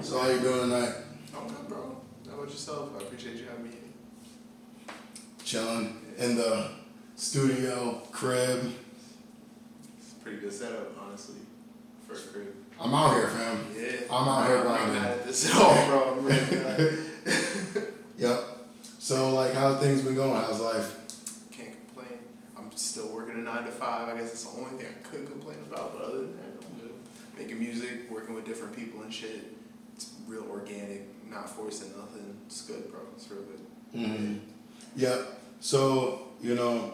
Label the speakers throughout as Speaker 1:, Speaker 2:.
Speaker 1: So how you doing tonight?
Speaker 2: I'm good, bro. How about yourself? I appreciate you having me here.
Speaker 1: Chilling in the studio, crib.
Speaker 2: It's a pretty good setup, honestly, for a crib.
Speaker 1: I'm out here, fam.
Speaker 2: Yeah.
Speaker 1: I'm out here
Speaker 2: I'm not
Speaker 1: grinding.
Speaker 2: mad at this at all, bro. I'm really
Speaker 1: Yep. So like, how things been going? How's life?
Speaker 2: can't complain. I'm still working a 9 to 5. I guess it's the only thing I could complain about, but other than that, I'm good. Making music, working with different people and shit. It's real organic, not forcing nothing. It's good, bro. It's real good.
Speaker 1: Mm-hmm. Yep. So,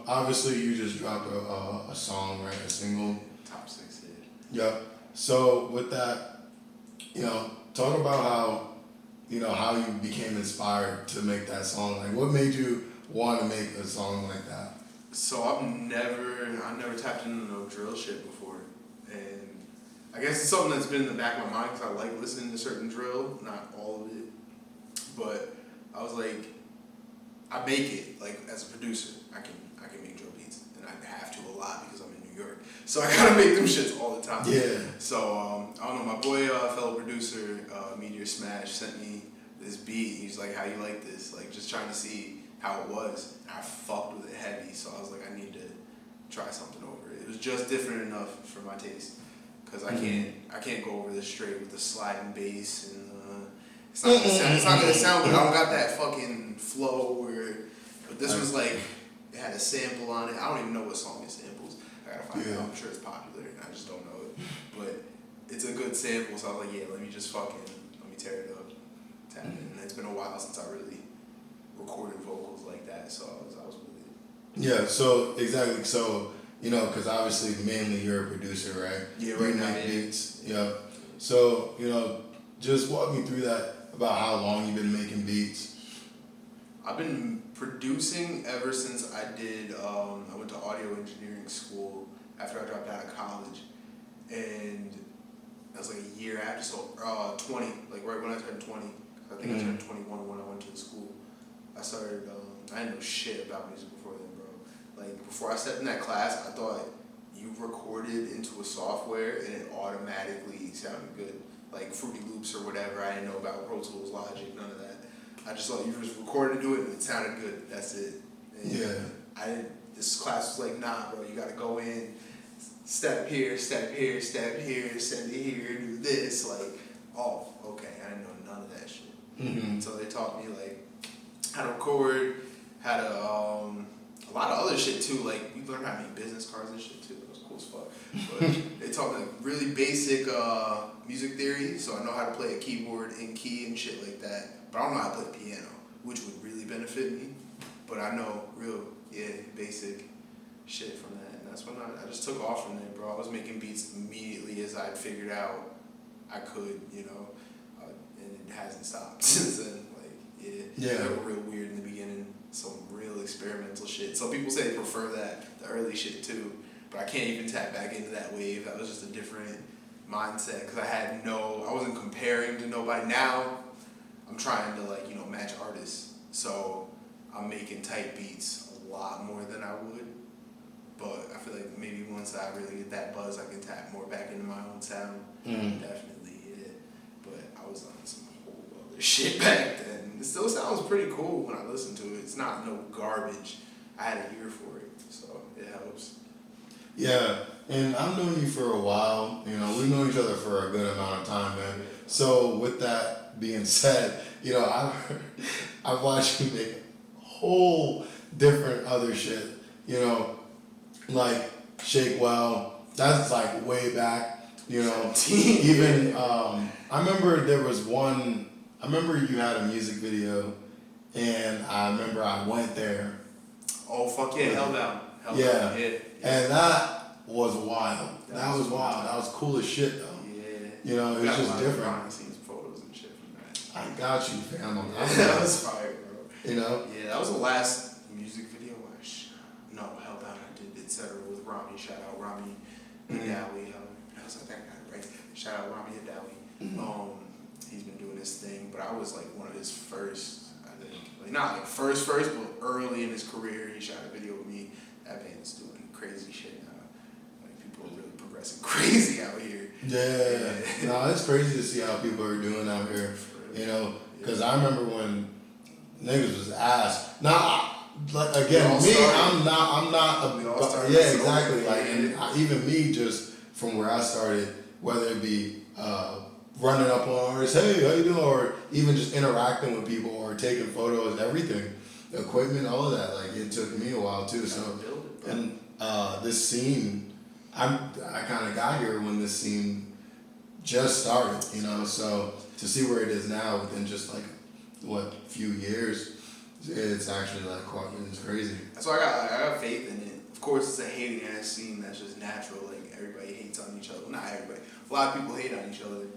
Speaker 1: obviously you just dropped a song, right? A single.
Speaker 2: Top 6 hit.
Speaker 1: Yep. So with that, talk about how you became inspired to make that song. Like, what made you want to make a song like that?
Speaker 2: So I never tapped into no drill shit before, and I guess it's something that's been in the back of my mind because I like listening to certain drill, not all of it, but I was like, I make it like as a producer, I can make drill beats, and I have to a lot because I'm in New York, so I gotta make them shits all the time.
Speaker 1: Yeah.
Speaker 2: So I don't know, my boy, fellow producer, Meteor Smash sent me this beat. He's like, "How you like this?" Like just trying to see how it was. And I fucked with it heavy, so I was like, I need to try something over it. It was just different enough for my taste, cause I can't go over this straight with the sliding bass and it's not gonna sound good. I don't got that fucking flow but this was like, it had a sample on it. I don't even know what song it samples. I gotta find it out. I'm sure it's popular and I just don't know it, but it's a good sample. So I was like, yeah, let me tear it up, tap it in. And it's been a while since I really recorded vocals like that, so I was with it.
Speaker 1: Yeah, so exactly. So, because obviously mainly you're a producer, right?
Speaker 2: Yeah, right
Speaker 1: you
Speaker 2: now.
Speaker 1: make beats. Yeah. So, just walk me through that about how long you've been making beats.
Speaker 2: I've been producing ever since I went to audio engineering school after I dropped out of college, and that was like a year after, so 20, like right when I turned 20. I think I turned 21 when I went to the school. I started, I didn't know shit about music before then, bro. Like, before I stepped in that class, I thought you recorded into a software and it automatically sounded good. Like Fruity Loops or whatever. I didn't know about Pro Tools, Logic, none of that. I just thought you just recorded into it and it sounded good. That's it. And this class was like, nah, bro, you gotta go in, step here, step here, step here, send it here, do this. Like, oh, okay, I didn't know none of that shit.
Speaker 1: Mm-hmm.
Speaker 2: So they taught me like how to record, how to a lot of other shit too. Like we learned how to make business cards and shit too. That was cool as fuck. But they taught me like really basic music theory, so I know how to play a keyboard in key and shit like that. But I don't know how to play the piano, which would really benefit me. But I know real basic shit from that, and that's when I just took off from there, bro. I was making beats immediately as I'd figured out I could, and it hasn't stopped since then. They were real weird in the beginning, some real experimental shit. Some people say they prefer the early shit too, but I can't even tap back into that wave. That was just a different mindset because I wasn't comparing to nobody. Now I'm trying to match artists, so I'm making tight beats a lot more than I would. But I feel like maybe once I really get that buzz, I can tap more back into my own sound. Definitely, yeah. But I was on some whole other shit back then. It still sounds pretty cool when I listen to it. It's not no garbage. I had an ear for it, so it helps.
Speaker 1: Yeah, and I've known you for a while. We've known each other for a good amount of time, man. So with that being said, I've watched you make whole different other shit. Like Shake Well. That's like way back. Even I remember there was one. I remember you had a music video, and I remember I went there.
Speaker 2: Oh fuck yeah, Hell Down.
Speaker 1: Yeah, and that was wild. That was wild. That was cool as shit though.
Speaker 2: Yeah.
Speaker 1: It was just different.
Speaker 2: Behind the scenes photos and shit from that.
Speaker 1: I got you, fam.
Speaker 2: That was fire, bro.
Speaker 1: Yeah,
Speaker 2: that was the last music video. Hell Down. I did etc. with Rami. Shout out Rami Adawi. I think I got it right. Shout out Rami Adawi. He's been doing this thing, but I was like one of his first, I think. Like not like first, but early in his career, he shot a video with me. That man's doing crazy shit now. Like people are really progressing progressing crazy out here.
Speaker 1: Yeah. No, it's crazy to see how people are doing out here. You know, because I remember when niggas was ass. Now, like again, me, I'm not yeah, exactly. Like, and even me, just from where I started, whether it be running up on artists, hey, how you doing, or even just interacting with people or taking photos, everything, equipment, all of that. Like, it took me a while too. So, and this scene, I kind of got here when this scene just started, you know. So to see where it is now within just like few years, it's actually like quite, it's crazy.
Speaker 2: So I got faith in it. Of course, it's a hating ass scene that's just natural. Like everybody hates on each other. Well, not everybody. A lot of people hate on each other,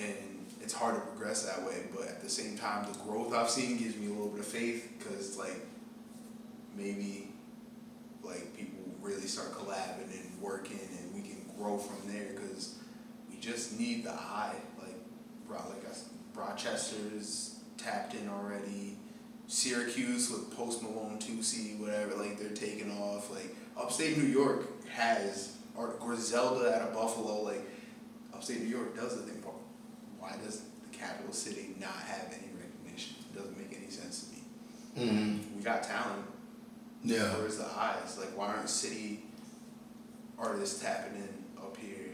Speaker 2: and it's hard to progress that way. But at the same time, the growth I've seen gives me a little bit of faith because like maybe like people really start collabing and working, and we can grow from there because we just need the eye. Like Rochester's tapped in already. Syracuse with Post Malone, 2C, whatever, like they're taking off. Like upstate New York has, or Griselda out of Buffalo, like upstate New York does the thing. Why does the capital city not have any recognition? It doesn't make any sense to me.
Speaker 1: Mm-hmm.
Speaker 2: We got talent.
Speaker 1: Yeah.
Speaker 2: Where's the eyes? Like, why aren't city artists tapping in up here?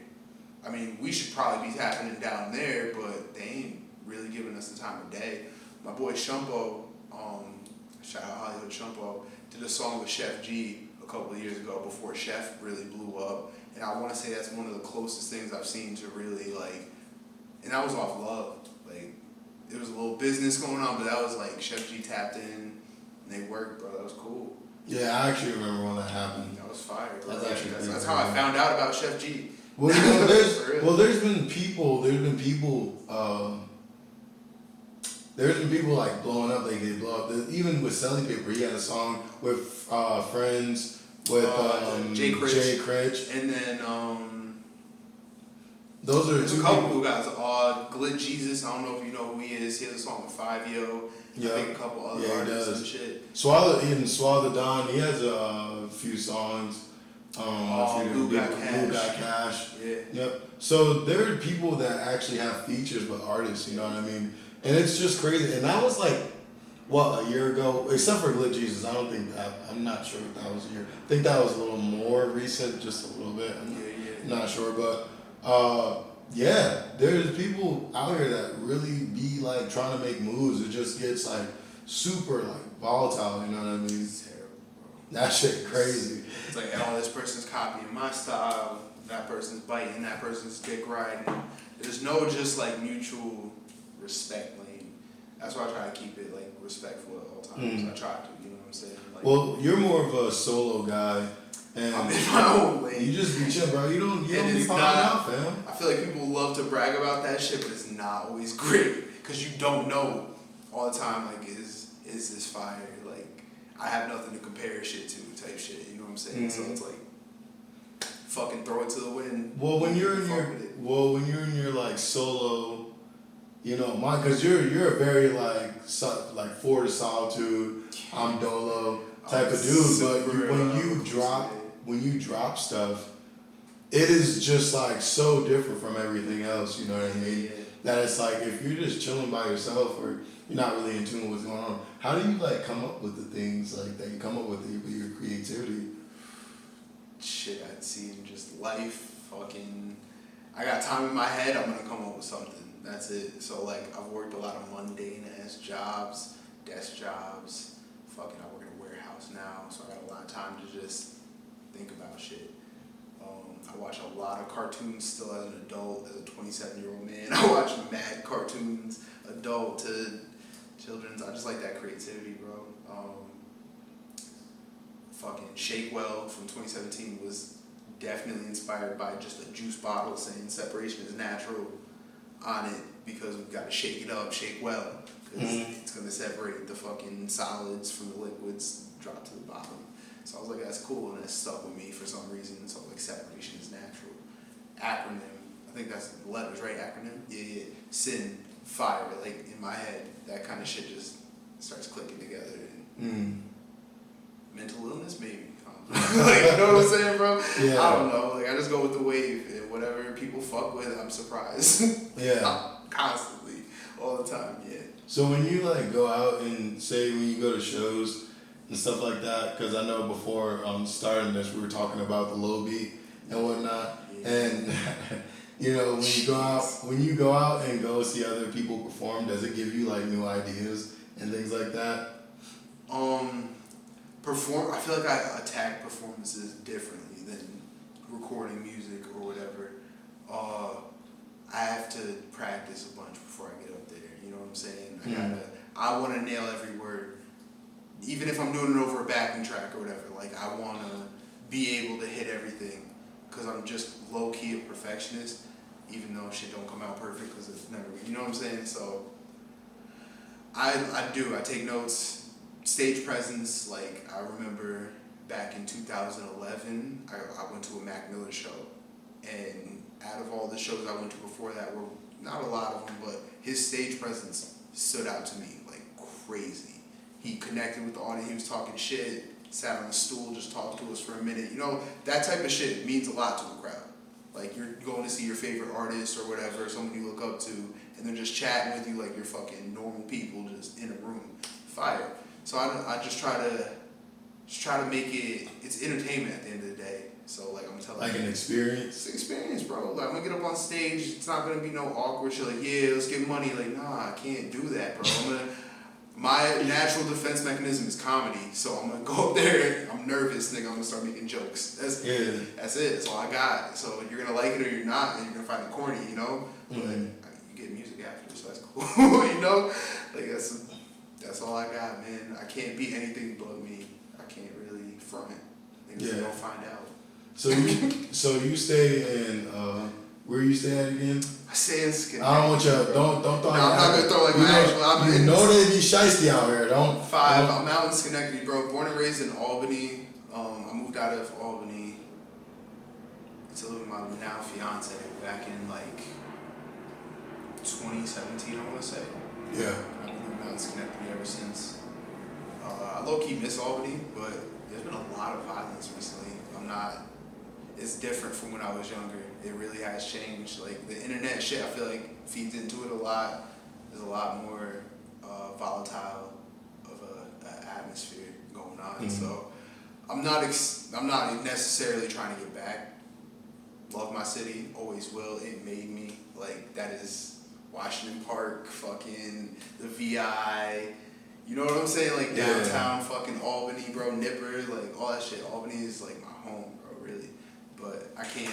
Speaker 2: I mean, we should probably be tapping in down there, but they ain't really giving us the time of day. My boy Shumpo, shout out Hollywood Shumpo, did a song with Chef G a couple of years ago before Chef really blew up. And I want to say that's one of the closest things I've seen to really like, and that was off love. Like, it was a little business going on, but that was like Chef G tapped in and they worked, bro. That was cool.
Speaker 1: Yeah, I actually remember when that happened.
Speaker 2: That was fire.
Speaker 1: That's actually
Speaker 2: that's how I found out about Chef G.
Speaker 1: Well, you know, there's been people like blowing up. They get blow up. Even with Selly Paper, he had a song with Friends with Jay Critch,
Speaker 2: and then
Speaker 1: those are
Speaker 2: there's
Speaker 1: two
Speaker 2: a couple
Speaker 1: people.
Speaker 2: who guys. Glit Jesus. I don't know if you know who he is. He has a song with 5Yo.
Speaker 1: Yeah.
Speaker 2: I think a couple other artists and shit.
Speaker 1: Swallow the Don. He has a few songs.
Speaker 2: Who Got Cash. Yeah.
Speaker 1: Yep. So there are people that actually have features with artists. You know what I mean? And it's just crazy. And that was like, a year ago? Except for Glit Jesus. I'm not sure if that was a year. I think that was a little more recent, just a little bit. I'm not sure. But, yeah, there's people out here that really be like trying to make moves. It just gets like super like volatile, you know what I mean?
Speaker 2: It's terrible, bro.
Speaker 1: That shit crazy.
Speaker 2: It's like, oh, this person's copying my style, that person's biting, that person's dick riding. There's no just like mutual respect lane. That's why I try to keep it like respectful at all times. I try to, you know what I'm saying? Like,
Speaker 1: well, you're more of a solo guy. And
Speaker 2: I'm in my own lane.
Speaker 1: You just be chill, bro. You don't be popping out, fam.
Speaker 2: I feel like people love to brag about that shit, but it's not always great because you don't know all the time. Like, is this fire? Like, I have nothing to compare shit to, type shit. You know what I'm saying? So it's like, fucking throw it to the wind.
Speaker 1: Well, when you're in your like solo, you know, because you're a very like for the solitude, I'm dolo type of dude. But when you drop stuff, it is just like so different from everything else, you know what I mean?
Speaker 2: Yeah.
Speaker 1: That it's like if you're just chilling by yourself or you're not really in tune with what's going on, how do you like come up with the things like that you come up with your creativity?
Speaker 2: Shit, I'd seen just life, fucking. I got time in my head, I'm gonna come up with something. That's it. So like I've worked a lot of mundane ass jobs, desk jobs. Fucking, I work in a warehouse now, so I got a lot of time to just think about shit. I watch a lot of cartoons still as an adult, as a 27-year-old man. I watch mad cartoons, adult to children's. I just like that creativity, bro. Fucking Shake Well from 2017 was definitely inspired by just a juice bottle saying separation is natural on it because we've got to shake it up, shake well, because it's going to separate the fucking solids from the liquids, drop to the bottom. So I was like, that's cool, and that stuck with me for some reason. So like, separation is natural. Acronym, I think that's the letters, right? Acronym? Yeah. Sin, fire, like in my head, that kind of shit just starts clicking together. And mental illness, maybe. Like, you know what I'm saying, bro?
Speaker 1: Yeah.
Speaker 2: I don't know. Like, I just go with the wave, and whatever people fuck with, I'm surprised.
Speaker 1: Yeah.
Speaker 2: Constantly, all the time. Yeah.
Speaker 1: So when you like go out and say when you go to shows and stuff like that, because I know before starting this we were talking about the low beat and whatnot,
Speaker 2: Yeah.
Speaker 1: and you know when you go out and go see other people perform, does it give you like new ideas and things like that?
Speaker 2: I feel like I attack performances differently than recording music or whatever. I have to practice a bunch before I get up there. You know what I'm saying? I want to nail every word, even if I'm doing it over a backing track or whatever. Like, I want to be able to hit everything, because I'm just low key a perfectionist, even though shit don't come out perfect because it's never. You know what I'm saying? So I take notes. Stage presence, like, I remember back in 2011, I went to a Mac Miller show, and out of all the shows I went to before that were not a lot of them, but his stage presence stood out to me like crazy. He connected with the audience, he was talking shit, sat on a stool, just talked to us for a minute. You know, that type of shit means a lot to a crowd. Like, you're going to see your favorite artist or whatever, someone you look up to, and they're just chatting with you like you're fucking normal people just in a room. Fire. So I just try to make it's entertainment at the end of the day. So, like, I'm telling you.
Speaker 1: Like an experience?
Speaker 2: It's an experience, bro. Like, I'm gonna get up on stage, it's not gonna be no awkward shit like, yeah, let's get money. Like, nah, I can't do that, bro. My natural defense mechanism is comedy, so I'm gonna go up there, I'm nervous, nigga, I'm gonna start making jokes. That's it, that's all I got. So you're gonna like it or you're not, and you're gonna find it corny, you know? But you get music after, so that's cool, you know? Like, that's all I got, man. I can't be anything but me. I can't really front it. Niggas don't find out.
Speaker 1: So you stay in where you stay at again?
Speaker 2: I say in Schenectady.
Speaker 1: I don't want you don't throw.
Speaker 2: No, I'm not gonna throw like my actual.
Speaker 1: You know they be shiesty out here. Don't.
Speaker 2: I'm out in Schenectady, bro. Born and raised in Albany. I moved out of Albany to live with my now fiance back in like 2017, I want to say.
Speaker 1: Yeah.
Speaker 2: I've been living out in Schenectady ever since. I low-key miss Albany, but there's been a lot of violence recently. It's different from when I was younger. It really has changed. Like, the internet shit, I feel like feeds into it a lot. There's a lot more volatile of a atmosphere going on. Mm-hmm. So I'm not necessarily trying to get back. Love my city, always will. It made me. Like, that is Washington Park, fucking the VI. You know what I'm saying? Like, downtown fucking Albany, bro, Nipper, like, all that shit. Albany is like my home, bro, really. But I can't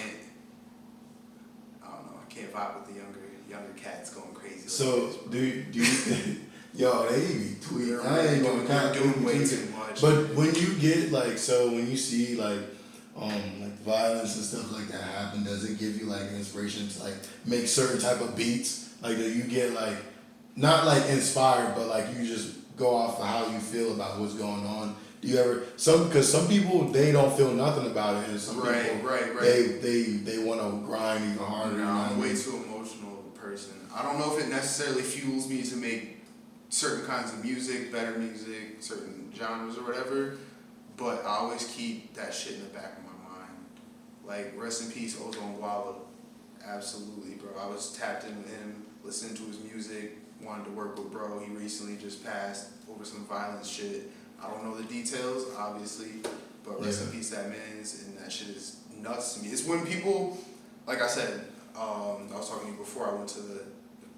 Speaker 2: vibe with the younger cats going crazy.
Speaker 1: So,
Speaker 2: like
Speaker 1: do you yo, they be tweeting. I ain't gonna count
Speaker 2: doing way too much.
Speaker 1: But when you get, like, so when you see, like violence and stuff like that happen, does it give you, like, an inspiration to, like, make certain type of beats? Like, do you get, like, not, like, inspired, but, like, you just go off of how you feel about what's going on? Do you ever because some people, they don't feel nothing about it, and some people they want to grind even harder.
Speaker 2: No, I'm way too emotional of a person. I don't know if it necessarily fuels me to make certain kinds of music, better music, certain genres or whatever, but I always keep that shit in the back of my mind. Like, rest in peace, Ozone. Absolutely, bro. I was tapped in with him, listening to his music, wanted to work with bro. He recently just passed over some violent shit. I don't know the details, obviously, but rest in peace, that man and that shit is nuts to me. It's when people, like I said, I was talking to you before, I went to the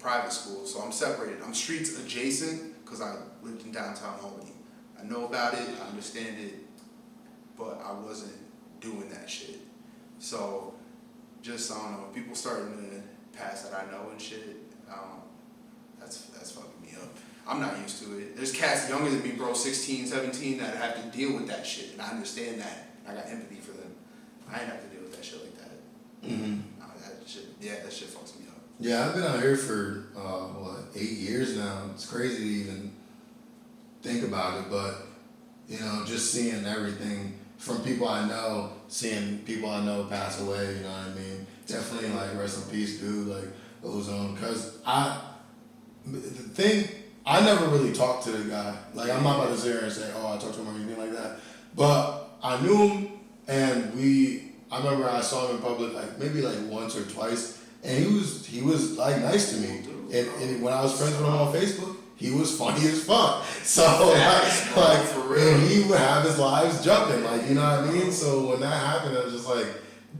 Speaker 2: private school, so I'm separated. I'm streets adjacent because I lived in downtown Albany. I know about it, I understand it, but I wasn't doing that shit. So, just, I don't know, people starting to pass that I know and shit, that's fucking me up. I'm not used to it. There's cats younger than me, bro, 16, 17, that have to deal with that shit, and I understand that. I got empathy for them. I ain't have to deal with that shit like that. Mm-hmm. That shit fucks me up.
Speaker 1: Yeah, I've been out here for, 8 years now. It's crazy to even think about it, but, you know, just seeing everything from people I know, seeing people I know pass away, you know what I mean? Definitely, like, rest in peace, dude, like, Ozone, because I never really talked to the guy. Like, I'm not about to sit here and say, oh, I talked to him or anything like that. But I knew him, and I remember I saw him in public like maybe like once or twice, and he was like nice to me. And when I was friends with him on Facebook, he was funny as fuck. So like
Speaker 2: for real.
Speaker 1: and he would have his lives jumping, like, you know what I mean? So when that happened, I was just like,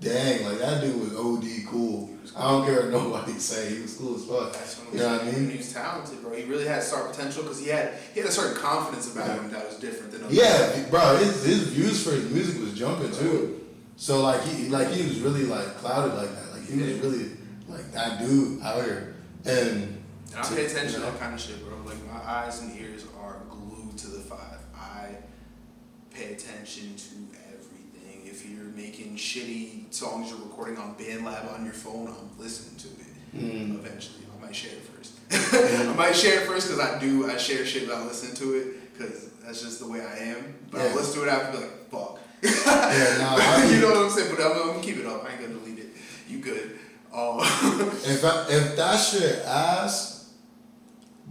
Speaker 1: dang, like that dude was OD cool. I don't care what nobody say, he was cool as fuck. You know what I mean?
Speaker 2: He was talented, bro. He really had star potential because he had a certain confidence about him that was different than others.
Speaker 1: Yeah, bro, his views for his music was jumping too. So like he was really like clouded like that. Like he was really like that dude out here. And
Speaker 2: I pay attention to that kind of shit, bro. Like my eyes and ears are glued to the 5. I pay attention to everything. If you're making shitty songs you're recording on BandLab on your phone, I'm listening to it. Eventually, I might share it first. I might share it first because I share shit without listening to it because that's just the way I am. But I'll listen to it after and be like, fuck. You know what I'm saying? But I'm gonna keep it up. I ain't gonna delete it. You good?
Speaker 1: If that shit ass,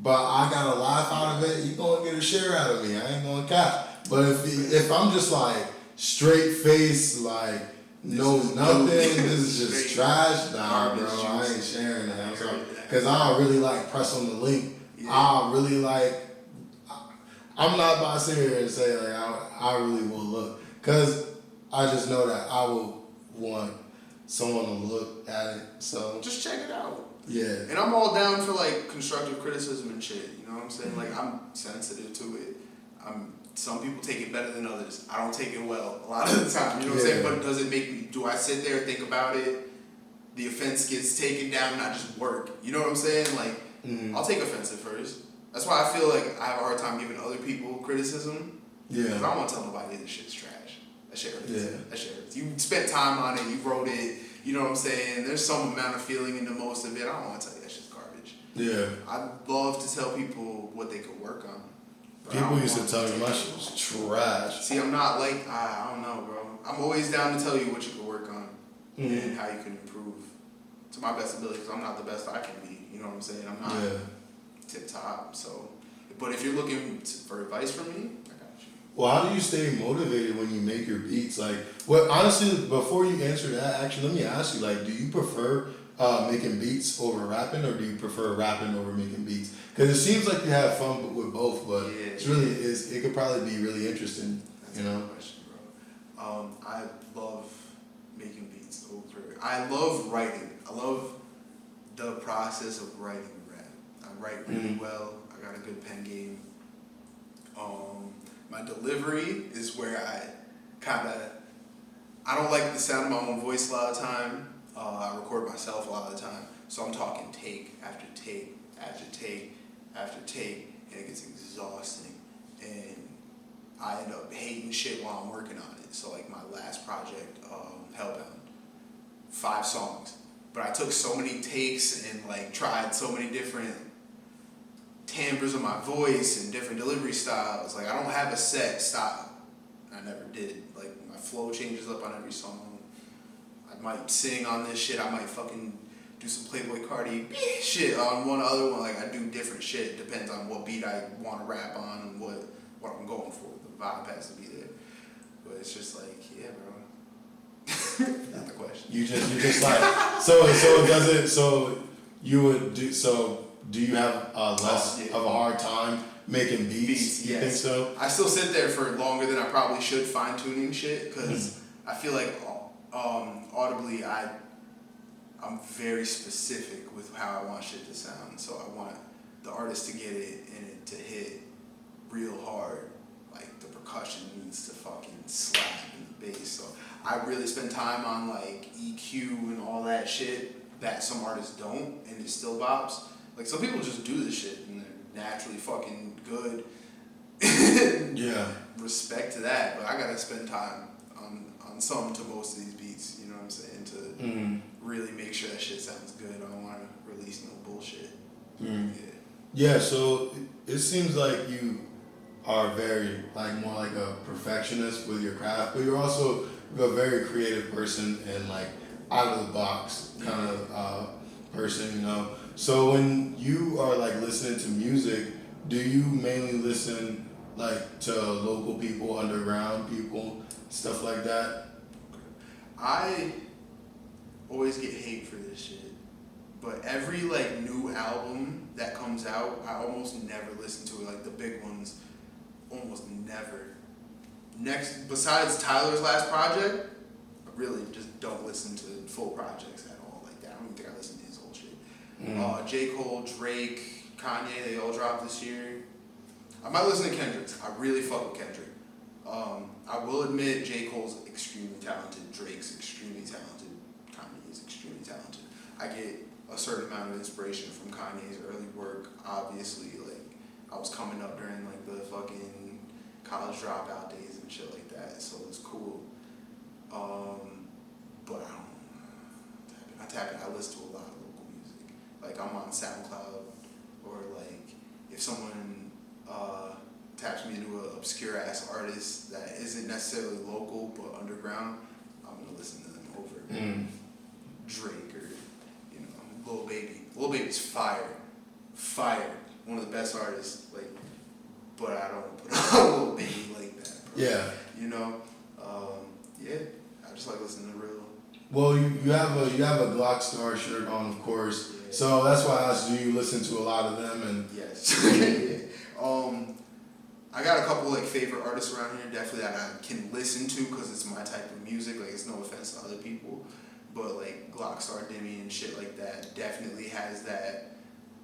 Speaker 1: but I got a laugh out of it, you gonna get a share out of me. I ain't gonna cap. But if I'm just like straight face, like knows nothing, this is just trash. Nah, bro, I ain't sharing that. Because I don't really like press on the link. Yeah. I really like. I'm not about to sit here and say like I really will look, because I just know that I will want someone to look at it. So
Speaker 2: just check it out.
Speaker 1: Yeah.
Speaker 2: And I'm all down for like constructive criticism and shit. You know what I'm saying? Like I'm sensitive to it. Some people take it better than others. I don't take it well a lot of the time. You know what I'm saying? But does it make me? Do I sit there and think about it? The offense gets taken down and I just work. You know what I'm saying? Like I'll take offense at first. That's why I feel like I have a hard time giving other people criticism.
Speaker 1: Yeah.
Speaker 2: Because I don't want to tell nobody this shit's trash. That shit hurts.
Speaker 1: Yeah.
Speaker 2: That shit hurts. You spent time on it. You wrote it. You know what I'm saying? There's some amount of feeling into most of it. I don't want to tell you that shit's garbage.
Speaker 1: Yeah.
Speaker 2: I'd love to tell people what they could work on.
Speaker 1: People used to tell me my shit was trash.
Speaker 2: See, I'm not like, I don't know, bro. I'm always down to tell you what you can work on and how you can improve to my best ability, because I'm not the best I can be. You know what I'm saying? I'm not tip top. So, but if you're looking for advice from me, I got you.
Speaker 1: Well, how do you stay motivated when you make your beats? Like, well, honestly, before you answer that, actually, let me ask you, like, do you prefer making beats over rapping, or do you prefer rapping over making beats? Because it seems like you have fun with both, but it could probably be really interesting.
Speaker 2: That's a good question, bro. I love making beats over. I love writing. I love the process of writing rap. I write really well. I got a good pen game. My delivery is where I don't like the sound of my own voice a lot of the time. I record myself a lot of the time. So I'm talking take after take after take after take, and it gets exhausting. And I end up hating shit while I'm working on it. So like my last project, Hellbound, 5 songs. But I took so many takes and like tried so many different timbres of my voice and different delivery styles. Like I don't have a set style. I never did. Like my flow changes up on every song. I might sing on this shit. I might fucking do some Playboy Cardi shit on one other one. Like I do different shit. Depends on what beat I want to rap on and what I'm going for. The vibe has to be there. But it's just like, yeah, bro. Not the question.
Speaker 1: You just like do you have less of a hard time making beats? You think so?
Speaker 2: I still sit there for longer than I probably should fine tuning shit, because I feel like audibly I'm very specific with how I want shit to sound. So I want the artist to get it and it to hit real hard. Like the percussion needs to fucking slap in the bass. So I really spend time on like EQ and all that shit that some artists don't, and it still bops. Like some people just do this shit and they're naturally fucking good.
Speaker 1: Yeah.
Speaker 2: Respect to that, but I gotta spend time on some to most of these beats, you know what I'm saying, to really make sure that shit sounds good. I don't want to release no bullshit.
Speaker 1: Yeah, so it seems like you are very, like, more like a perfectionist with your craft, but you're also a very creative person and, like, out of the box kind of person, you know? So when you are, like, listening to music, do you mainly listen like to local people, underground people, stuff like that?
Speaker 2: I always get hate for this shit, but every like new album that comes out, I almost never listen to it. Like the big ones, almost never. Next, besides Tyler's last project, I really just don't listen to full projects at all like that. I don't even think I listen to his whole shit. J. Cole, Drake, Kanye, they all dropped this year. I might listen to Kendrick's. I really fuck with Kendrick. I will admit J. Cole's extremely talented, Drake's extremely talented, Kanye is extremely talented. I get a certain amount of inspiration from Kanye's early work. Obviously, like I was coming up during like the fucking college dropout days and shit like that, so it's cool. But I tap it. I listen to a lot of local music. Like I'm on SoundCloud, or like if someone taps me into an obscure ass artist that isn't necessarily local but underground, I'm gonna listen to them over Drake or Lil Baby. Lil Baby's fire, one of the best artists. Like, but I don't put on Lil Baby like that. Bro.
Speaker 1: Yeah.
Speaker 2: Yeah. I just like listening to real.
Speaker 1: Well, you have a Glock Star shirt on, of course. Yeah. So that's why I asked, do you listen to a lot of them? And
Speaker 2: yes. Yeah. I got a couple like favorite artists around here, definitely that I can listen to because it's my type of music. Like it's no offense to other people, but like Glock Star Demi and shit like that definitely has that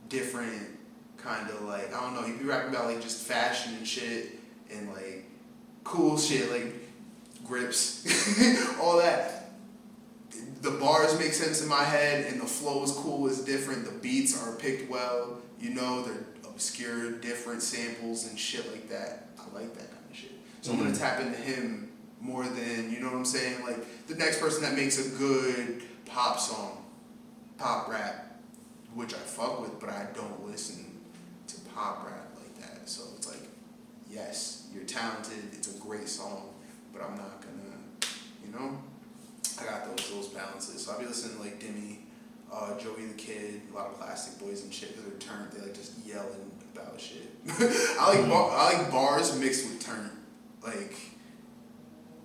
Speaker 2: different kind of like, I don't know, you be rapping about like just fashion and shit and like cool shit like grips, all that. The bars make sense in my head and the flow is cool, it's different, the beats are picked well, they're obscure, different samples and shit like that. I like that kind of shit. So I'm gonna tap into him more than, you know what I'm saying? Like the next person that makes a good pop song, pop rap, which I fuck with, but I don't listen to pop rap like that. So it's like, yes, you're talented, it's a great song, but I'm not gonna, I got those balances. So I'll be listening to like Demi, Joey the Kid, a lot of Plastic Boys and shit, because they're turned, they like just yelling about shit. I like bars mixed with turn. Like,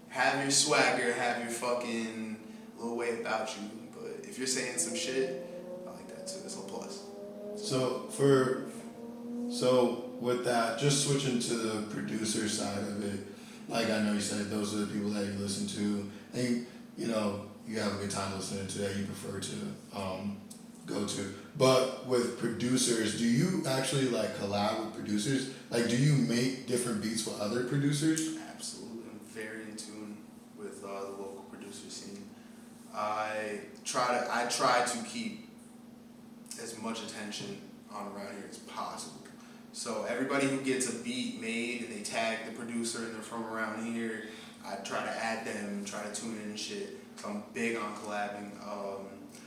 Speaker 2: have your swagger, have your fucking little way about you, but if you're saying some shit, I like that too. It's a plus.
Speaker 1: So with that, just switching to the producer side of it, like I know you said those are the people that you listen to, and you have a good time listening to that you prefer to go to. But with producers, do you actually like collab with producers? Like, do you make different beats with other producers?
Speaker 2: Absolutely, I'm very in tune with the local producer scene. I try to keep as much attention on around here as possible. So everybody who gets a beat made and they tag the producer and they're from around here, I try to add them, try to tune in and shit. So I'm big on collabing.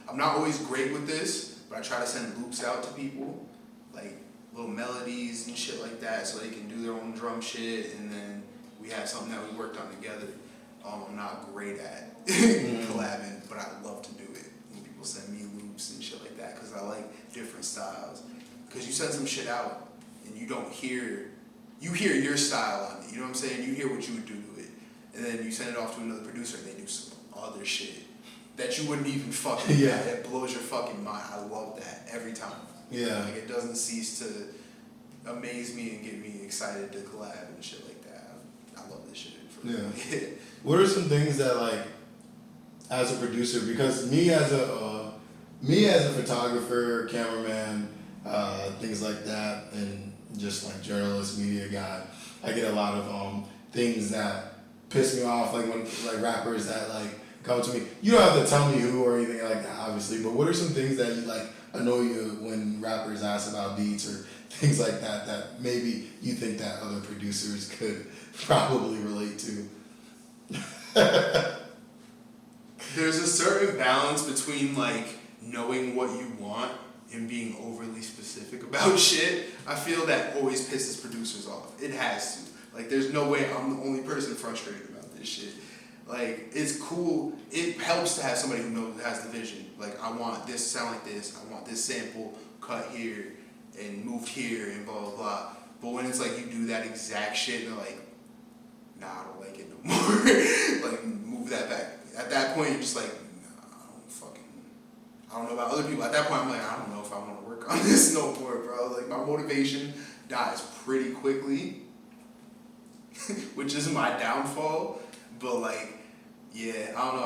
Speaker 2: I'm not always great with this, but I try to send loops out to people, like little melodies and shit like that, so they can do their own drum shit, and then we have something that we worked on together. I'm not great at collabing, but I love to do it. When people send me loops and shit like that, because I like different styles. Because you send some shit out, and you hear your style on it, you know what I'm saying? You hear what you would do to it. And then you send it off to another producer, and they do some other shit that you wouldn't even fucking that blows your fucking mind. I love that every time.
Speaker 1: Yeah.
Speaker 2: Like, it doesn't cease to amaze me and get me excited to collab and shit like that. I love this shit.
Speaker 1: What are some things that, like, as a producer, because me as a photographer, cameraman, things like that, and just like journalist, media guy, I get a lot of things that piss me off, like when like rappers that like come to me. You don't have to tell me who or anything like that, obviously, but what are some things that you like annoy you when rappers ask about beats or things like that that maybe you think that other producers could probably relate to?
Speaker 2: There's a certain balance between like knowing what you want and being overly specific about shit. I feel that always pisses producers off. It has to. Like, there's no way I'm the only person frustrated about this shit. Like, it's cool. It helps to have somebody who has the vision. Like, I want this to sound like this. I want this sample cut here and moved here and blah, blah, blah. But when it's like you do that exact shit and they're like, nah, I don't like it no more. Like, move that back. At that point, you're just like, nah, I don't know about other people. At that point, I'm like, I don't know if I want to work on this no more, bro. Like, my motivation dies pretty quickly, which is my downfall. But like, yeah, I don't know.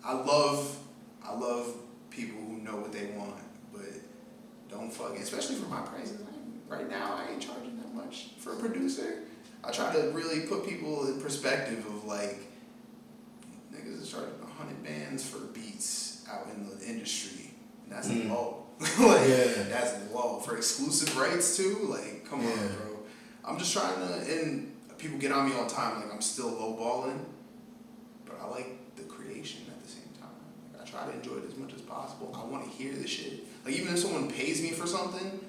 Speaker 2: I love people who know what they want, but don't fucking, especially for my prices. Right now, I ain't charging that much for a producer. I try to really put people in perspective of like, niggas is charging 100 bands for beats out in the industry. And that's low. Like, that's low. For exclusive rights too, like, come on, bro. I'm just trying to, and people get on me all the time, like I'm still lowballing, but I like the creation at the same time. Like, I try to enjoy it as much as possible. I want to hear the shit. Like, even if someone pays me for something,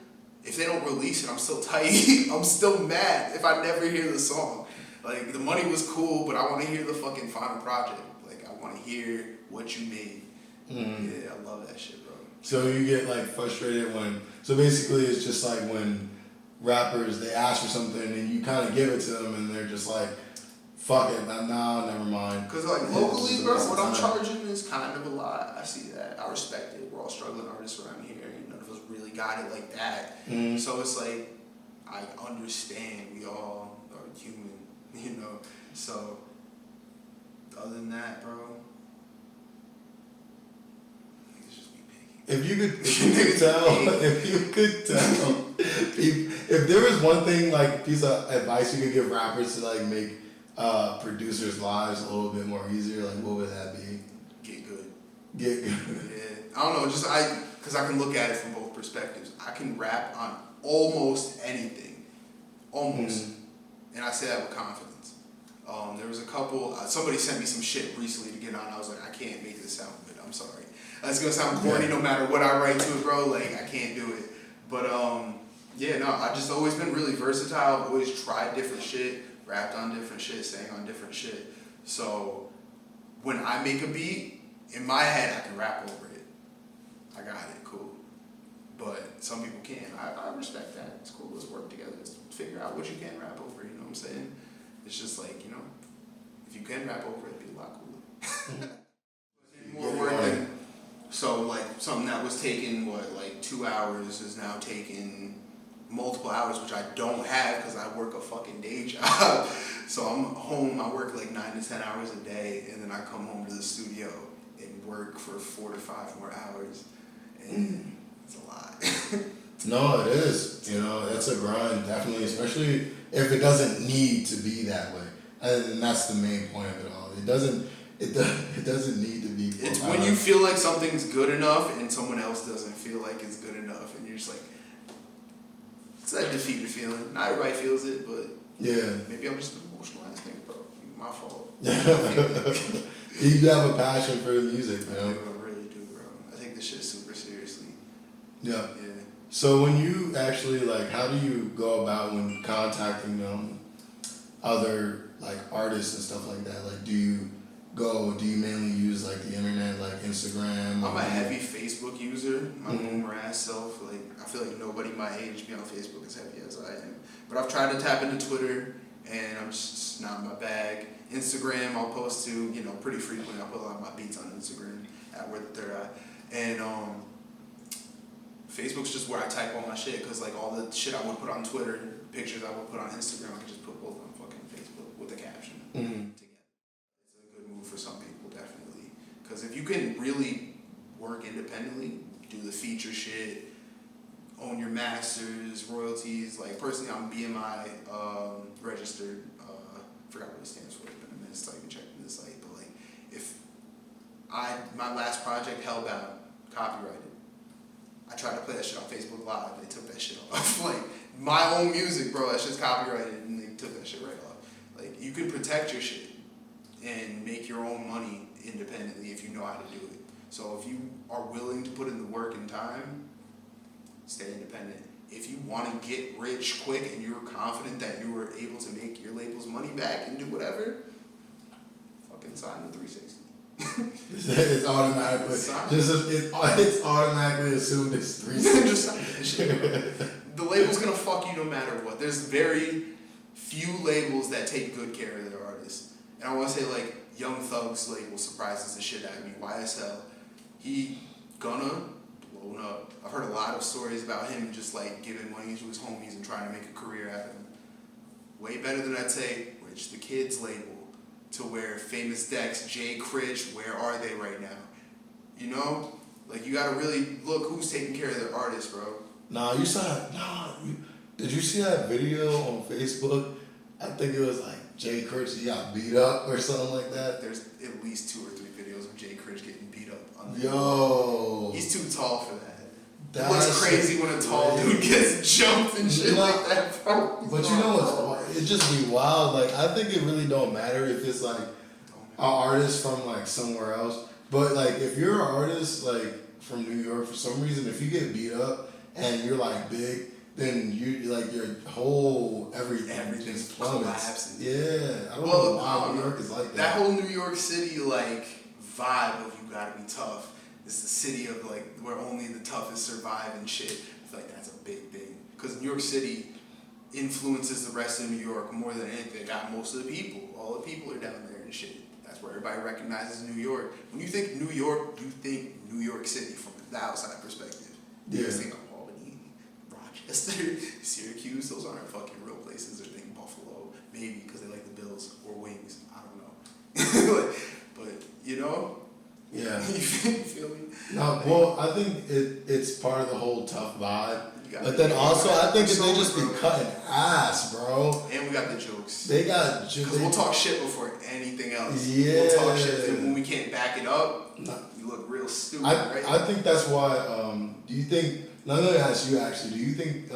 Speaker 2: if they don't release it, I'm still tight. I'm still mad if I never hear the song. Like, the money was cool, but I want to hear the fucking final project. Like, I want to hear what you made. Yeah, I love that shit, bro.
Speaker 1: So you get like frustrated when, so basically it's just like when rappers, they ask for something and you kind of give it to them and they're just like, fuck it, nah, never mind.
Speaker 2: Because like locally, bro, what I'm charging is kind of a lot. I see that. I respect it. We're all struggling artists around here. None of us really got it like that. So it's like, I understand. We all are human, you know? So, other than that, bro, niggas just be picky.
Speaker 1: If you could tell, if there was one thing, like, piece of advice you could give rappers to like make producers' lives a little bit more easier, like what would that be?
Speaker 2: Get good.
Speaker 1: Get good.
Speaker 2: Yeah. I don't know, because I can look at it from both perspectives. I can rap on almost anything. Almost. And I say that with confidence. There was a couple, somebody sent me some shit recently to get on. I was like, I can't make this sound good. I'm sorry. It's going to sound corny no matter what I write to it, bro. Like, I can't do it. But, yeah, no, I've just always been really versatile. I've always tried different shit, rapped on different shit, sang on different shit. So, when I make a beat, in my head, I can rap over it. I got it, cool. But some people can't. I respect that. It's cool. Let's work together. Let's figure out what you can rap over, you know what I'm saying? It's just like, you know, if you can rap over it, it'd be a lot cooler. More work than, so like something that was taking, like 2 hours is now taking multiple hours, which I don't have because I work a fucking day job. So I'm home, I work like 9 to 10 hours a day, and then I come home to the studio and work for 4 to 5 more hours. And it's a lot.
Speaker 1: No, it is. You know, it's a grind, definitely, especially if it doesn't need to be that way. And that's the main point of it all. It doesn't need to be.
Speaker 2: It's when you feel like something's good enough and someone else doesn't feel like it's good enough, and you're just like, it's that defeated feeling. Not everybody feels it, but maybe I'm just an emotional ass nigga, bro. My fault.
Speaker 1: You have a passion for music, man.
Speaker 2: I really do, bro. I take this shit super seriously.
Speaker 1: Yeah. So when you actually, like, how do you go about when contacting other like artists and stuff like that? Like, do you mainly use like the internet, like Instagram?
Speaker 2: I'm a heavy Facebook user, my boomer ass self. Like, I feel like nobody my age be on Facebook as heavy as I am. But I've tried to tap into Twitter, and I'm just not in my bag. Instagram, I'll post to, you know, pretty frequently. I'll put a lot of my beats on Instagram at where they're at. And Facebook's just where I type all my shit, because like all the shit I would put on Twitter, pictures I would put on Instagram, I could just put both on fucking Facebook with a caption together. It's a good move for some people, definitely. Because if you can really work independently, do the feature shit, own your masters, royalties. Like, personally, I'm BMI registered. Forgot what it stands for. It's been a minute since I even checked this site. But like, if my last project, Hellbound, copyrighted. I tried to play that shit on Facebook Live. They took that shit off. Like, my own music, bro, that shit's copyrighted, and they took that shit right off. Like, you can protect your shit and make your own money independently if you know how to do it. So if you are willing to put in the work and time, stay independent. If you want to get rich quick and you're confident that you were able to make your label's money back and do whatever, fucking sign the 360.
Speaker 1: It's automatically it's automatically assumed it's 360.
Speaker 2: Just sign that shit, bro. The label label's gonna fuck you no matter what. There's very few labels that take good care of their artists. And I want to say, like, Young Thug's label surprises the shit out of me. YSL. He gonna blown up. I've heard a lot of stories about him just, like, giving money to his homies and trying to make a career out of him. Way better than I'd say Rich the Kid's label, to where Famous Dex, Jay Critch, where are they right now? You know? Like, you gotta really look who's taking care of their artists, bro.
Speaker 1: Did you see that video on Facebook? I think it was like Jay Critch, he got beat up or something like that.
Speaker 2: There's at least 2 or 3 videos of Jay Critch getting beat up on the
Speaker 1: Yo.
Speaker 2: He's too tall for that.
Speaker 1: That's
Speaker 2: What's crazy when a tall dude gets jumped and shit like that, bro?
Speaker 1: But you know what's it just be wild. Like, I think it really don't matter if it's like an artist from like somewhere else. But like, if you're an artist like from New York for some reason, if you get beat up and you're like big, then you like your whole everything just plummets. Yeah, I don't know why New York is like that.
Speaker 2: That whole New York City like vibe of you gotta be tough. It's the city of like where only the toughest survive and shit. I feel like that's a big thing because New York City influences the rest of New York more than anything. They got most of the people. All the people are down there and shit. That's where everybody recognizes New York. When you think New York, you think New York City from the outside perspective. You just think of Albany, Rochester, Syracuse. Those aren't fucking real places. They're thinking Buffalo, maybe because they like the Bills or Wings. I don't know. But you know.
Speaker 1: Yeah.
Speaker 2: You feel me?
Speaker 1: No, well, I think it's part of the whole tough vibe. But then also, I think they just be cutting ass, bro.
Speaker 2: And we got the jokes.
Speaker 1: They got jokes.
Speaker 2: Because we'll talk shit before anything else.
Speaker 1: Yeah.
Speaker 2: We'll talk shit, and when we can't back it up, you look real stupid, right?
Speaker 1: I think that's why, do you think, now I'm going to ask you actually, do you think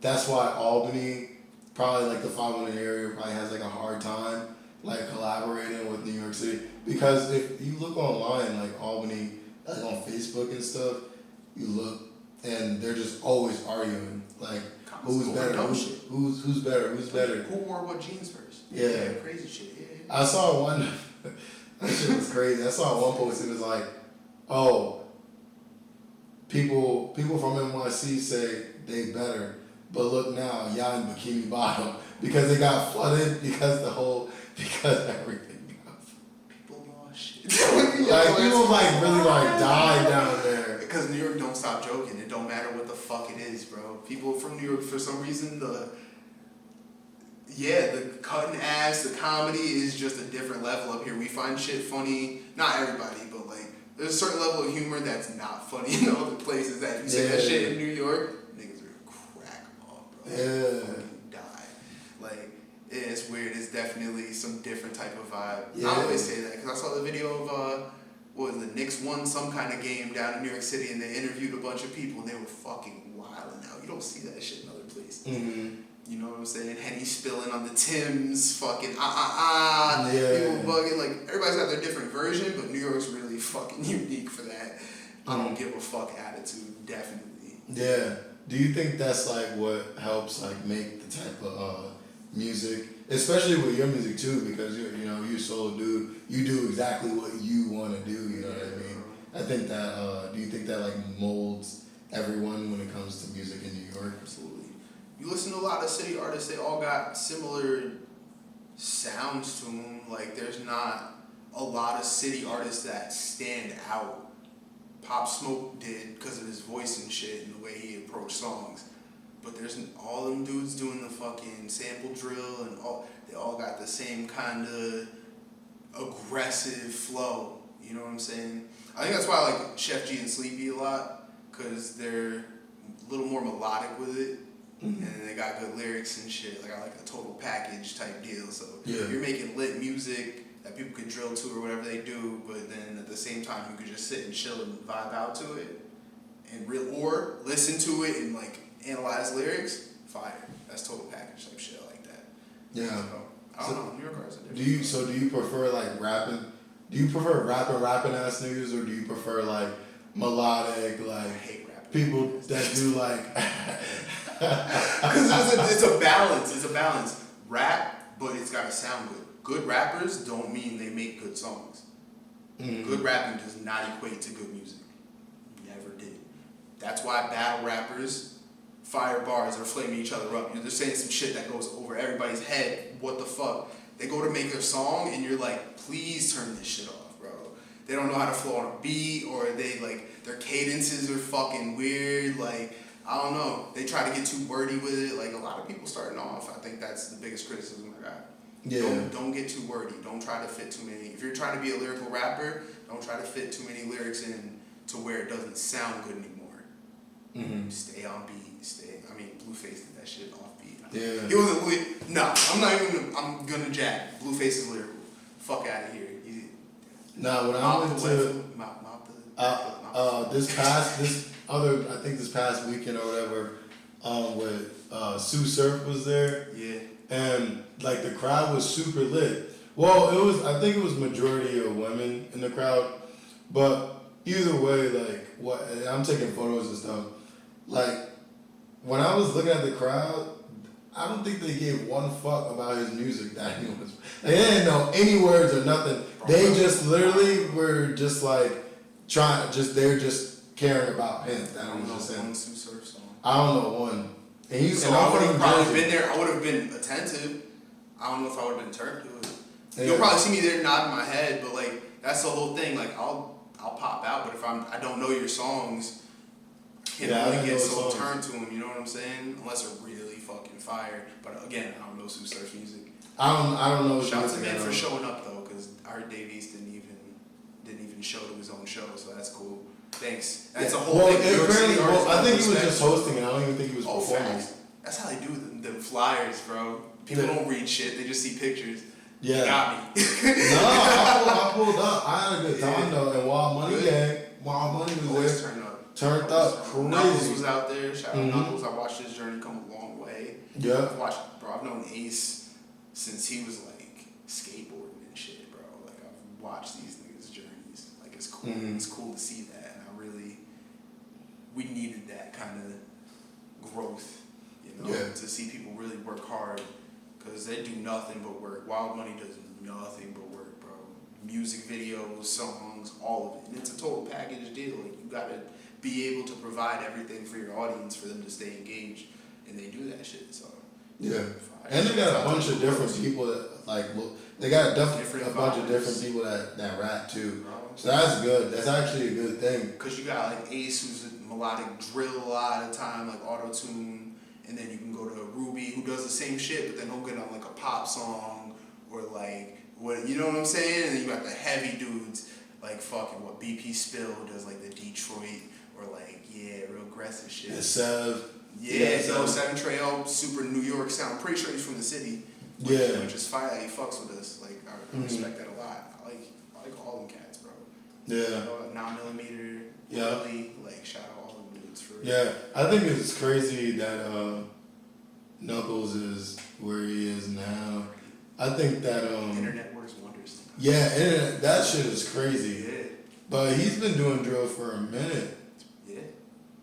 Speaker 1: that's why Albany, probably like the 500 area, probably has like a hard time like collaborating with New York City? Because if you look online, like Albany, like on Facebook and stuff, you look and they're just always arguing, like who's better, who's better.
Speaker 2: Who wore what jeans first?
Speaker 1: Yeah.
Speaker 2: Crazy shit. Yeah.
Speaker 1: I saw one. That shit was crazy. I saw one post. It was like, oh, people from NYC say they better, but look now, y'all in Bikini Bottom because they got flooded because everything.
Speaker 2: People lost shit.
Speaker 1: Like people like really like died down there.
Speaker 2: Because New York don't stop joking. It don't matter what the fuck it is, bro. People from New York, for some reason, the cutting ass, the comedy is just a different level up here. We find shit funny. Not everybody, but like there's a certain level of humor that's not funny in other places. That if you say that shit in New York, niggas are gonna crack up, bro.
Speaker 1: Yeah.
Speaker 2: Fucking die. Like it's weird. It's definitely some different type of vibe.
Speaker 1: Yeah.
Speaker 2: I always say that because I saw the video of the Knicks won some kind of game down in New York City and they interviewed a bunch of people and they were fucking wilding out. You don't see that shit in other places.
Speaker 1: Mm-hmm.
Speaker 2: You know what I'm saying? Henny spilling on the Timbs, fucking people bugging. Like everybody's got their different version, but New York's really fucking unique for that. I don't give a fuck attitude, definitely.
Speaker 1: Yeah. Do you think that's like what helps like make the type of music, especially with your music too, because you're a solo dude, you do exactly what you want to do, you know what I mean? I think that, do you think that like molds everyone when it comes to music in New York?
Speaker 2: Absolutely. You listen to a lot of city artists, they all got similar sounds to them. Like there's not a lot of city artists that stand out. Pop Smoke did because of his voice and shit and the way he approached songs. But there's all them dudes doing the fucking sample drill and they all got the same kind of aggressive flow. You know what I'm saying? I think that's why I like Chef G and Sleepy a lot, because they're a little more melodic with it. Mm-hmm. And they got good lyrics and shit. Like I like a total package type deal. So you're making lit music that people can drill to or whatever they do, but then at the same time you could just sit and chill and vibe out to it and or listen to it and like analyze lyrics. Fire. That's total package type shit. I like that.
Speaker 1: Yeah.
Speaker 2: So, I don't know. New York artists are different.
Speaker 1: Do you prefer like rapping? Do you prefer rapping ass niggas, or do you prefer like melodic, like
Speaker 2: I hate rapping
Speaker 1: people that do like?
Speaker 2: Because it's a balance. It's a balance. Rap, but it's gotta sound good. Good rappers don't mean they make good songs. Mm-hmm. Good rapping does not equate to good music. Never did. That's why battle rappers fire bars or flaming each other up. They're saying some shit that goes over everybody's head. What the fuck? They go to make their song and you're like, please turn this shit off, bro. They don't know how to flow on a beat, or they like their cadences are fucking weird. Like, I don't know. They try to get too wordy with it. Like, a lot of people starting off, I think that's the biggest criticism I got.
Speaker 1: Yeah.
Speaker 2: Don't get too wordy. Don't try to fit too many. If you're trying to be a lyrical rapper, don't try to fit too many lyrics in to where it doesn't sound good anymore.
Speaker 1: Mm-hmm.
Speaker 2: Stay on beat. Blueface did that shit off beat.
Speaker 1: Yeah.
Speaker 2: It wasn't. No, I'm not even. I'm gonna jack. Blueface is lyrical. Fuck out of here.
Speaker 1: Nah, when I went to this past weekend or whatever, with Soo Surf was there.
Speaker 2: Yeah.
Speaker 1: And like the crowd was super lit. Well, I think it was majority of women in the crowd, but either way, like I'm taking photos and stuff. Like when I was looking at the crowd, I don't think they gave one fuck about his music that he was. They didn't know any words or nothing. They just literally were just like they're just caring about him.
Speaker 2: I don't know one Soo Surf song.
Speaker 1: I don't know one. And
Speaker 2: I would have probably been there. I would have been attentive. I don't know if I would have been turned to it. Yeah. You'll probably see me there nodding my head, but like that's the whole thing. Like I'll pop out, but if I don't know your songs, I can't really get so turned to them. You know what I'm saying? Unless they're really fucking fire. But again, I don't know Soo Surf music.
Speaker 1: I don't know.
Speaker 2: Shout out to man for showing up though, because I heard Dave East didn't even show to his own show, so that's cool. Thanks. That's a whole thing.
Speaker 1: I think he was just hosting it. I don't even think he was performing.
Speaker 2: Facts. That's how they do them flyers, bro. People don't read shit; they just see pictures.
Speaker 1: Yeah.
Speaker 2: You got me.
Speaker 1: I pulled up. I had a good time though, and Wild Money was there. Turned up crazy.
Speaker 2: Knuckles was out there. Shout out Knuckles. I watched his journey come a long way.
Speaker 1: Yeah.
Speaker 2: I've known Ace since he was like skateboarding and shit, bro. Like I've watched these niggas' journeys. Like it's cool. Mm-hmm. It's cool to see that, and we needed that kind of growth, to see people really work hard, because they do nothing but work. Wild Money does nothing but work, bro. Music videos, songs, all of it, and it's a total package deal. Like you gotta be able to provide everything for your audience for them to stay engaged, and they do that shit. So
Speaker 1: yeah, and they got a bunch of different people that like look. They got definitely a bunch of different people that rap too. So that's good. That's actually a good thing.
Speaker 2: Cause you got like Ace, who's a melodic drill a lot of the time, like auto tune, and then you can go to Ruby, who does the same shit, but then he'll get on like a pop song or like what, you know what I'm saying? And then you got the heavy dudes like fucking what BP Spill does, like the Detroit or like real aggressive shit.
Speaker 1: The Sev.
Speaker 2: Yeah, so 7 Trail, super New York sound. I'm pretty sure he's from the city. Which is fire that he fucks with us. Like I respect that a lot. I like all them cats, bro.
Speaker 1: Yeah.
Speaker 2: 9mm. Yeah. Really, like shout out all them dudes for real.
Speaker 1: Yeah, I think it's crazy that Knuckles is where he is now. I think that
Speaker 2: internet works wonders.
Speaker 1: Yeah, internet. That shit is crazy.
Speaker 2: Yeah.
Speaker 1: But he's been doing drill for a minute.
Speaker 2: Yeah.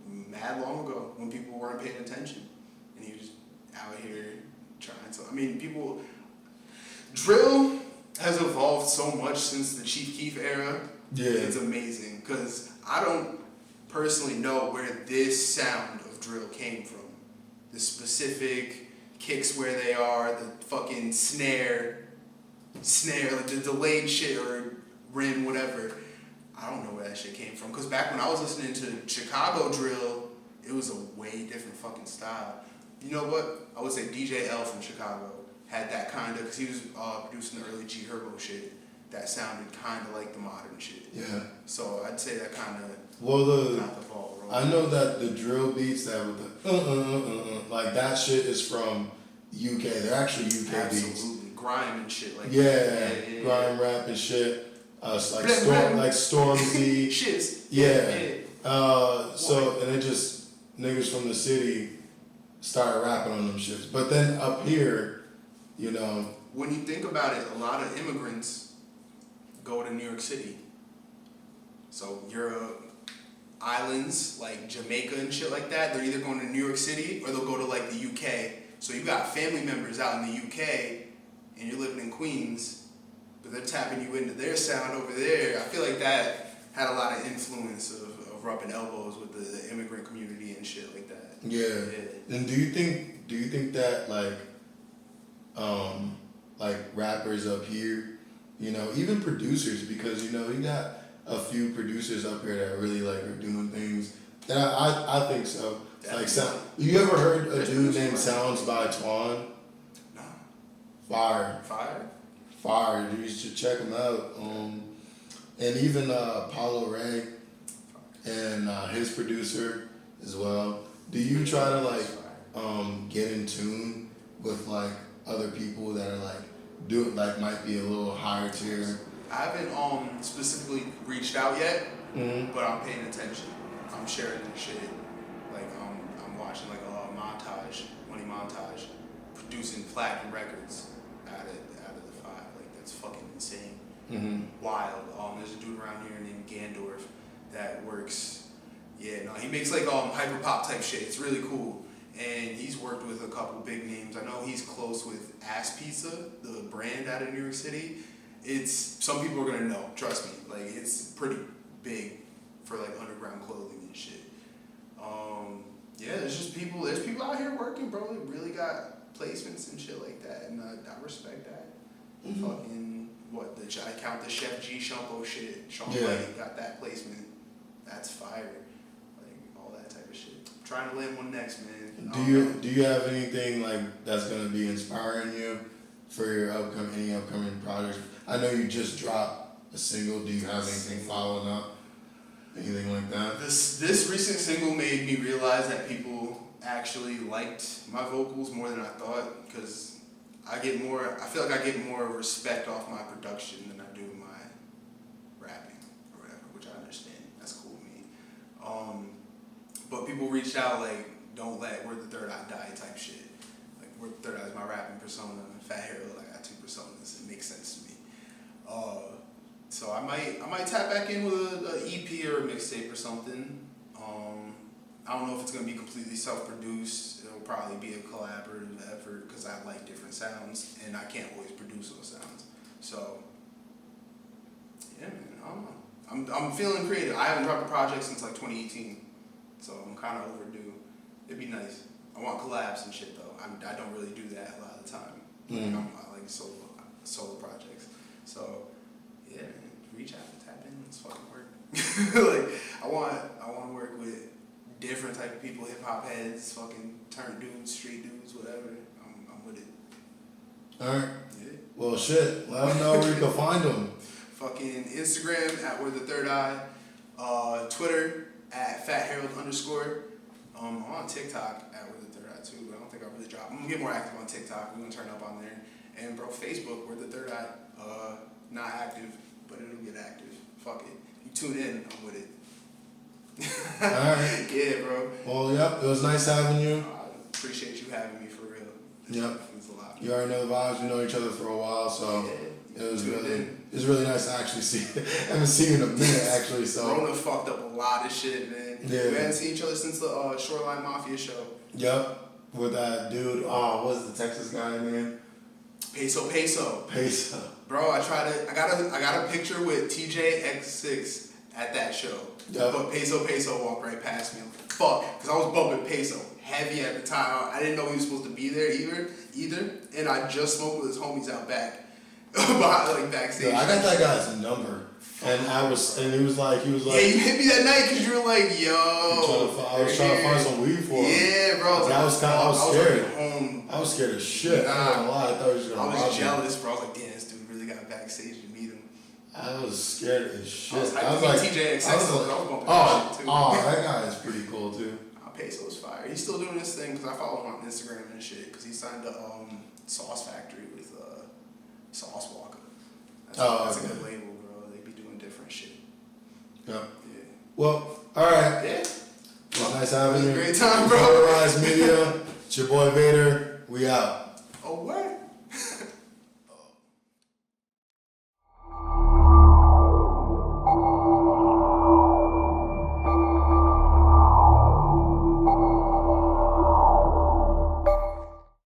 Speaker 2: Mad long ago when people weren't paying attention, and he was out here trying to. I mean, drill has evolved so much since the Chief Keef era.
Speaker 1: Yeah.
Speaker 2: It's amazing, because I don't personally know where this sound of drill came from. The specific kicks where they are, the fucking snare, like the delayed shit or rim, whatever. I don't know where that shit came from, because back when I was listening to Chicago drill, it was a way different fucking style. You know what? I would say DJ L from Chicago had that kind of, because he was producing the early G Herbo shit. That sounded kind of like the modern shit.
Speaker 1: Yeah.
Speaker 2: So I'd say that kind of
Speaker 1: not the ball rolling. I know that the drill beats that with the like that shit is from UK. They're actually UK beats.
Speaker 2: Absolutely. Grime and shit like
Speaker 1: that. Yeah, grime rap and shit. Like Stormzy.
Speaker 2: Shits.
Speaker 1: Yeah. So and it just niggas from the city started rapping on them shits. But then up here,
Speaker 2: when you think about it, a lot of immigrants go to New York City. So islands like Jamaica and shit like that, they're either going to New York City or they'll go to like the UK. So you got family members out in the UK and you're living in Queens, but they're tapping you into their sound over there. I feel like that had a lot of influence of rubbing elbows with the immigrant community and shit like that.
Speaker 1: Yeah. And do you think that like rappers up here, even producers, because you got a few producers up here that really like are doing things, and I think so. Definitely. Like sound. You ever heard a dude named Sounds by Twan?
Speaker 2: No.
Speaker 1: Fire. You should check him out. And even Paulo Ray and his producer as well. Do you try to like get in tune with like other people that are like might be a little higher tier?
Speaker 2: I haven't specifically reached out yet, but I'm paying attention. I'm sharing this shit. Like I'm watching like a money montage, producing platinum records out of the 5. Like that's fucking insane. Wild. There's a dude around here named Gandorf that works. Yeah, no, he makes like hyper pop type shit. It's really cool. And he's worked with a couple big names. I know he's close with Ass Pizza, the brand out of New York City. Some people are gonna know, trust me. Like it's pretty big for like underground clothing and shit. Yeah, there's people out here working, bro. They really got placements and shit like that, and I respect that. Fucking I count the Chef G Shumpo shit. Sean White got that placement. That's fire. Like all that type of shit. I'm trying to land one next, man.
Speaker 1: Do you have anything like that's gonna be inspiring you for your any upcoming projects? I know you just dropped a single. Do you have anything following up? Anything like that?
Speaker 2: This recent single made me realize that people actually liked my vocals more than I thought, because I feel like I get more respect off my production than I do my rapping or whatever, which I understand. That's cool with me. But people reached out like, don't let Where the Third Eye Die type shit. Like Where the Third Eye is my rapping persona, Fat Harold, I got 2 personas. It makes sense to me. So I might tap back in with an EP or a mixtape or something. I don't know if it's gonna be completely self-produced. It'll probably be a collaborative effort because I like different sounds and I can't always produce those sounds. So yeah, man, I don't know. I'm feeling creative. I haven't dropped a project since like 2018, so I'm kind of overdue. It'd be nice. I want collabs and shit though. I don't really do that a lot of the time. I like solo projects. So yeah, man, reach out and tap in. Let's fucking work. Like I want to work with different type of people, hip hop heads, fucking turn dudes, street dudes, whatever. I'm with it.
Speaker 1: All right.
Speaker 2: Yeah.
Speaker 1: Well, shit. Let them know where you can find them.
Speaker 2: Fucking Instagram at Where the Third Eye, Twitter at Fat Harold _. I'm on TikTok at Where the Third Eye too, but I don't think I really dropped. I'm gonna get more active on TikTok. We're gonna turn up on there. And bro, Facebook, Where the Third Eye, not active, but it'll get active. Fuck it. You tune in, I'm with it.
Speaker 1: Alright.
Speaker 2: Yeah, bro.
Speaker 1: Well, yep, it was nice having you.
Speaker 2: I appreciate you having me for real.
Speaker 1: Yep.
Speaker 2: It's a lot.
Speaker 1: You already know the vibes. We know each other for a while, so it was really nice to actually see. I haven't seen you in a minute, actually. So
Speaker 2: Rona fucked up a lot of shit, man.
Speaker 1: Yeah.
Speaker 2: We hadn't seen each other since the Shoreline Mafia show.
Speaker 1: Yep. With that dude. Oh, what's the Texas guy name?
Speaker 2: Peso. Bro, I got a picture with TJ-X6 at that show.
Speaker 1: Yep.
Speaker 2: But Peso walked right past me. I'm like, fuck, because I was bumping Peso heavy at the time. I didn't know he was supposed to be there either. And I just smoked with his homies out back, behind, like backstage.
Speaker 1: Yeah, I got that guy's number, and he was like,
Speaker 2: yeah, you hit me that night because you were like, yo.
Speaker 1: I was trying to find some weed for him.
Speaker 2: Yeah, bro.
Speaker 1: I was scared.
Speaker 2: Home.
Speaker 1: I was scared as shit. I'm not gonna lie. I thought he was gonna rob me.
Speaker 2: I was jealous, bro. I was like, damn, this dude really got backstage to meet him.
Speaker 1: I was scared as shit.
Speaker 2: I was like, TJ-X6.
Speaker 1: That guy is pretty cool too.
Speaker 2: Peso's fire. He's still doing this thing because I follow him on Instagram and shit. Because he signed to Sauce Factory with Sauce Walker. That's a good label, bro. They be doing different shit.
Speaker 1: Yeah.
Speaker 2: Yeah.
Speaker 1: Well, all right.
Speaker 2: Yeah.
Speaker 1: It was nice having you.
Speaker 2: Great time, bro.
Speaker 1: Polarized Media. It's your boy Vader. We out.
Speaker 2: Oh, what?